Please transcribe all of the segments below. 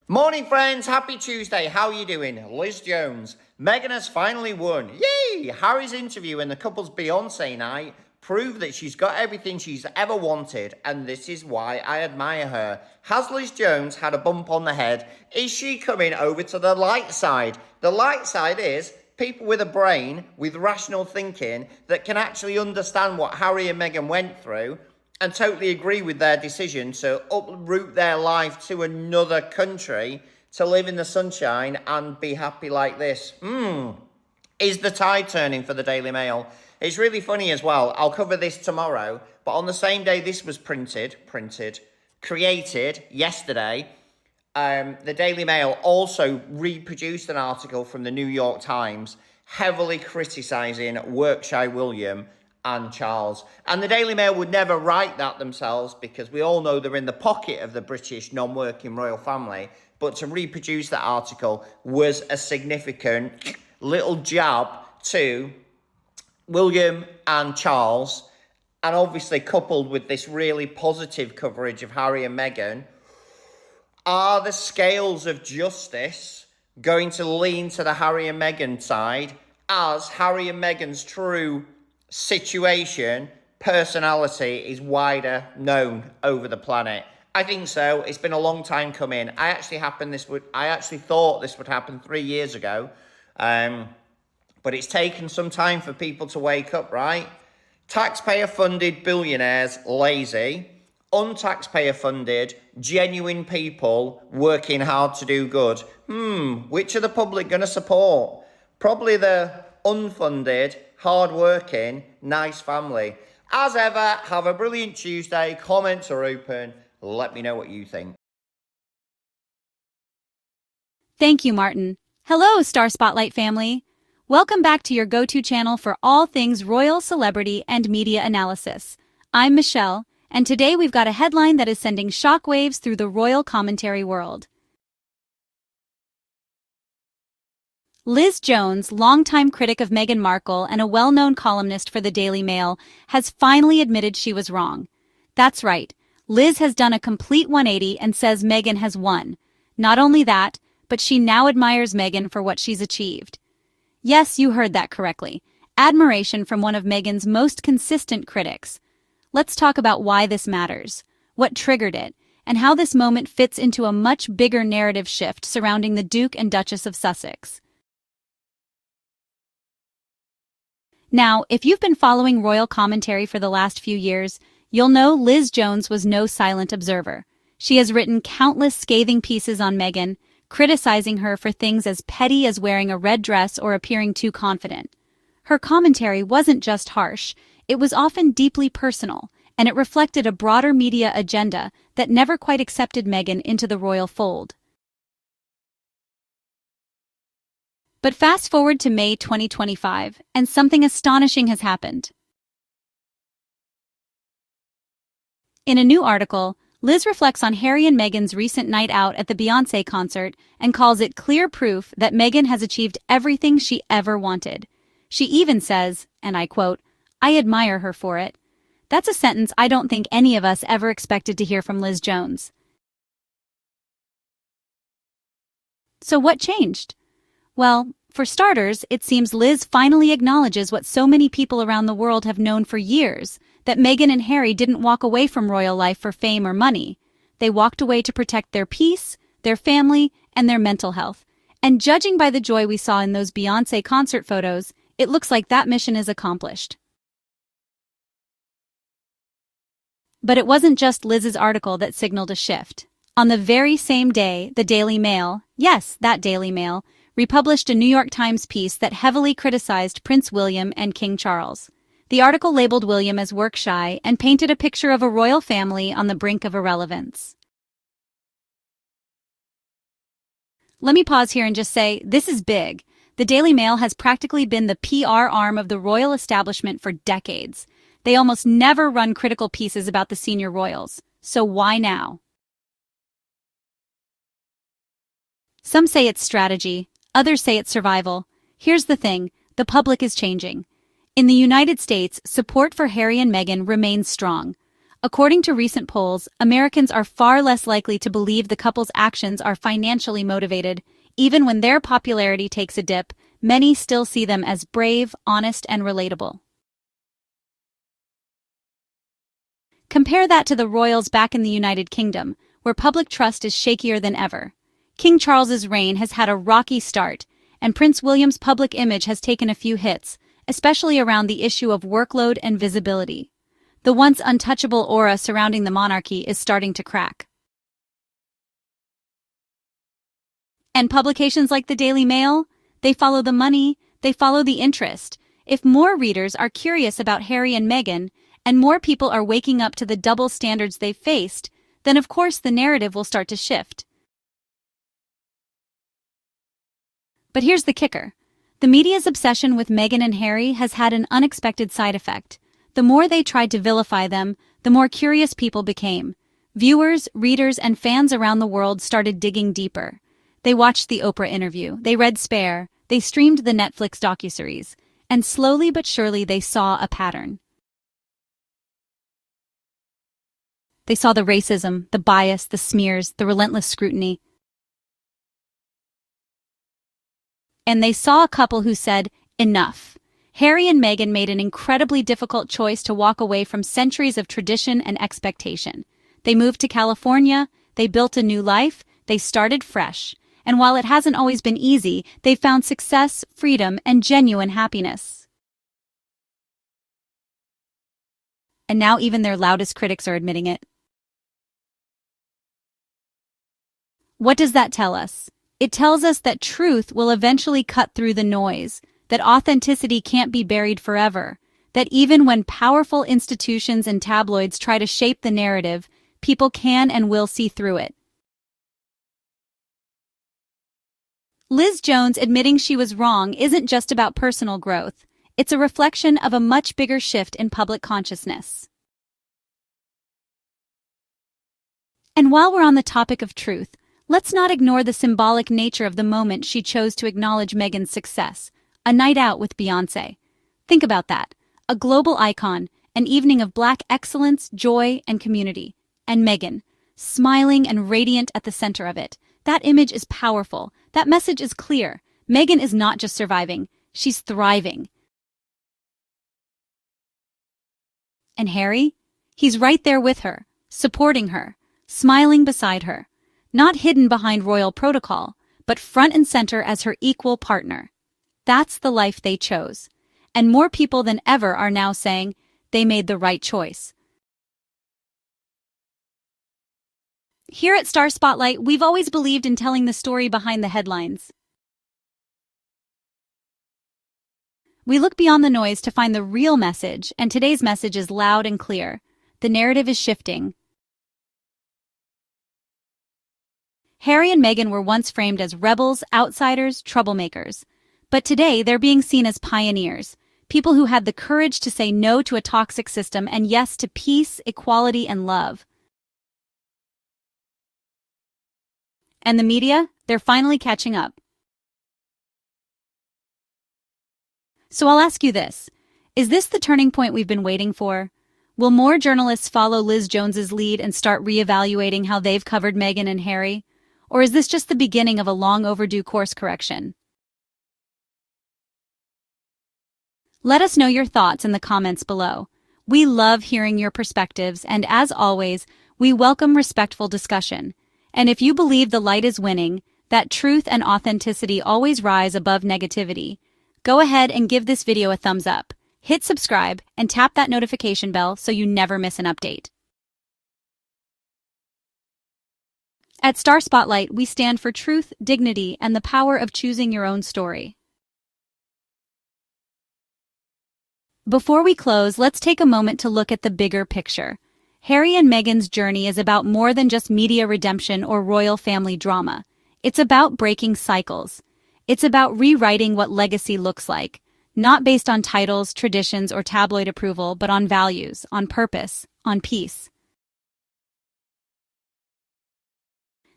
Morning, friends. Happy Tuesday. How are you doing? Liz Jones. Meghan has finally won. Yay! Harry's interview and the couple's Beyonce night prove that she's got everything she's ever wanted, and this is why I admire her. Has Liz Jones had a bump on the head? Is she coming over to the light side? The light side is people with a brain, with rational thinking, that can actually understand what Harry and Meghan went through and totally agree with their decision to uproot their life to another country to live in the sunshine and be happy like this. Is the tide turning for the Daily Mail? It's really funny as well. I'll cover this tomorrow, but on the same day this was created yesterday, the Daily Mail also reproduced an article from the New York Times heavily criticising Workshire William and Charles. And the Daily Mail would never write that themselves because we all know they're in the pocket of the British non-working royal family. But to reproduce that article was a significant little jab to William and Charles. And obviously coupled with this really positive coverage of Harry and Meghan, are the scales of justice going to lean to the Harry and Meghan side as Harry and Meghan's true situation, personality is wider known over the planet? I think so. It's been a long time coming. I actually thought this would happen 3 years ago, but it's taken some time for people to wake up, right? Taxpayer-funded billionaires, lazy. Untaxpayer-funded, genuine people working hard to do good. Which are the public going to support? Probably the unfunded, hard-working, nice family. As ever, have a brilliant Tuesday. Comments are open. Let me know what you think. Thank you, Martin. Hello, Star Spotlight family. Welcome back to your go-to channel for all things royal, celebrity, and media analysis. I'm Michelle, and today we've got a headline that is sending shockwaves through the royal commentary world. Liz Jones, longtime critic of Meghan Markle and a well-known columnist for the Daily Mail, has finally admitted she was wrong. That's right, Liz has done a complete 180 and says Meghan has won. Not only that, but she now admires Meghan for what she's achieved. Yes, you heard that correctly. Admiration from one of Meghan's most consistent critics. Let's talk about why this matters, what triggered it, and how this moment fits into a much bigger narrative shift surrounding the Duke and Duchess of Sussex. Now, if you've been following royal commentary for the last few years, you'll know Liz Jones was no silent observer. She has written countless scathing pieces on Meghan, criticizing her for things as petty as wearing a red dress or appearing too confident. Her commentary wasn't just harsh, it was often deeply personal, and it reflected a broader media agenda that never quite accepted Meghan into the royal fold. But fast forward to May 2025, and something astonishing has happened. In a new article, Liz reflects on Harry and Meghan's recent night out at the Beyonce concert and calls it clear proof that Meghan has achieved everything she ever wanted. She even says, and I quote, "I admire her for it." That's a sentence I don't think any of us ever expected to hear from Liz Jones. So what changed? Well, for starters, it seems Liz finally acknowledges what so many people around the world have known for years, that Meghan and Harry didn't walk away from royal life for fame or money. They walked away to protect their peace, their family, and their mental health. And judging by the joy we saw in those Beyonce concert photos, it looks like that mission is accomplished. But it wasn't just Liz's article that signaled a shift. On the very same day, the Daily Mail, yes, that Daily Mail, republished a New York Times piece that heavily criticized Prince William and King Charles. The article labeled William as work-shy and painted a picture of a royal family on the brink of irrelevance. Let me pause here and just say, this is big. The Daily Mail has practically been the PR arm of the royal establishment for decades. They almost never run critical pieces about the senior royals. So why now? Some say it's strategy, others say it's survival. Here's the thing, the public is changing. In the United States, support for Harry and Meghan remains strong. According to recent polls, Americans are far less likely to believe the couple's actions are financially motivated. Even when their popularity takes a dip, many still see them as brave, honest, and relatable. Compare that to the royals back in the United Kingdom, where public trust is shakier than ever. King Charles's reign has had a rocky start, and Prince William's public image has taken a few hits, especially around the issue of workload and visibility. The once untouchable aura surrounding the monarchy is starting to crack. And publications like the Daily Mail? They follow the money, they follow the interest. If more readers are curious about Harry and Meghan, and more people are waking up to the double standards they've faced, then of course the narrative will start to shift. But here's the kicker. The media's obsession with Meghan and Harry has had an unexpected side effect. The more they tried to vilify them, the more curious people became. Viewers, readers, and fans around the world started digging deeper. They watched the Oprah interview, they read Spare, they streamed the Netflix docuseries, and slowly but surely they saw a pattern. They saw the racism, the bias, the smears, the relentless scrutiny. And they saw a couple who said, enough. Harry and Meghan made an incredibly difficult choice to walk away from centuries of tradition and expectation. They moved to California, they built a new life, they started fresh. And while it hasn't always been easy, they found success, freedom, and genuine happiness. And now even their loudest critics are admitting it. What does that tell us? It tells us that truth will eventually cut through the noise, that authenticity can't be buried forever, that even when powerful institutions and tabloids try to shape the narrative, people can and will see through it. Liz Jones admitting she was wrong isn't just about personal growth. It's a reflection of a much bigger shift in public consciousness. And while we're on the topic of truth, let's not ignore the symbolic nature of the moment she chose to acknowledge Meghan's success, a night out with Beyoncé. Think about that. A global icon, an evening of Black excellence, joy, and community. And Meghan, smiling and radiant at the center of it. That image is powerful. That message is clear. Meghan is not just surviving, she's thriving. And Harry? He's right there with her, supporting her, smiling beside her. Not hidden behind royal protocol, but front and center as her equal partner. That's the life they chose. And more people than ever are now saying they made the right choice. Here at Star Spotlight, we've always believed in telling the story behind the headlines. We look beyond the noise to find the real message, and today's message is loud and clear. The narrative is shifting. Harry and Meghan were once framed as rebels, outsiders, troublemakers. But today, they're being seen as pioneers, people who had the courage to say no to a toxic system and yes to peace, equality, and love. And the media? They're finally catching up. So I'll ask you this. Is this the turning point we've been waiting for? Will more journalists follow Liz Jones's lead and start reevaluating how they've covered Meghan and Harry? Or is this just the beginning of a long overdue course correction? Let us know your thoughts in the comments below. We love hearing your perspectives, and as always, we welcome respectful discussion. And if you believe the light is winning, that truth and authenticity always rise above negativity, go ahead and give this video a thumbs up. Hit subscribe and tap that notification bell so you never miss an update. At Star Spotlight, we stand for truth, dignity, and the power of choosing your own story. Before we close, let's take a moment to look at the bigger picture. Harry and Meghan's journey is about more than just media redemption or royal family drama. It's about breaking cycles. It's about rewriting what legacy looks like, not based on titles, traditions, or tabloid approval, but on values, on purpose, on peace.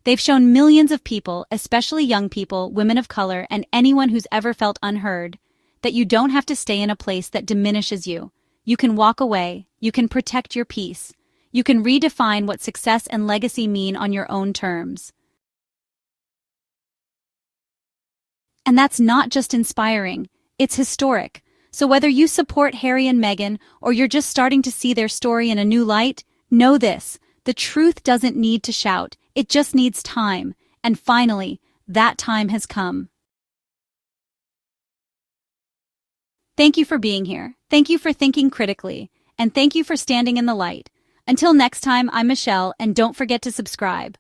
They've shown millions of people, especially young people, women of color, and anyone who's ever felt unheard, that you don't have to stay in a place that diminishes you. You can walk away, you can protect your peace, You can redefine what success and legacy mean on your own terms. And that's not just inspiring, it's historic. So whether you support Harry and Meghan or you're just starting to see their story in a new light, know this: the truth doesn't need to shout, it just needs time. And finally, that time has come. Thank you for being here. Thank you for thinking critically. And thank you for standing in the light. Until next time, I'm Michelle, and don't forget to subscribe.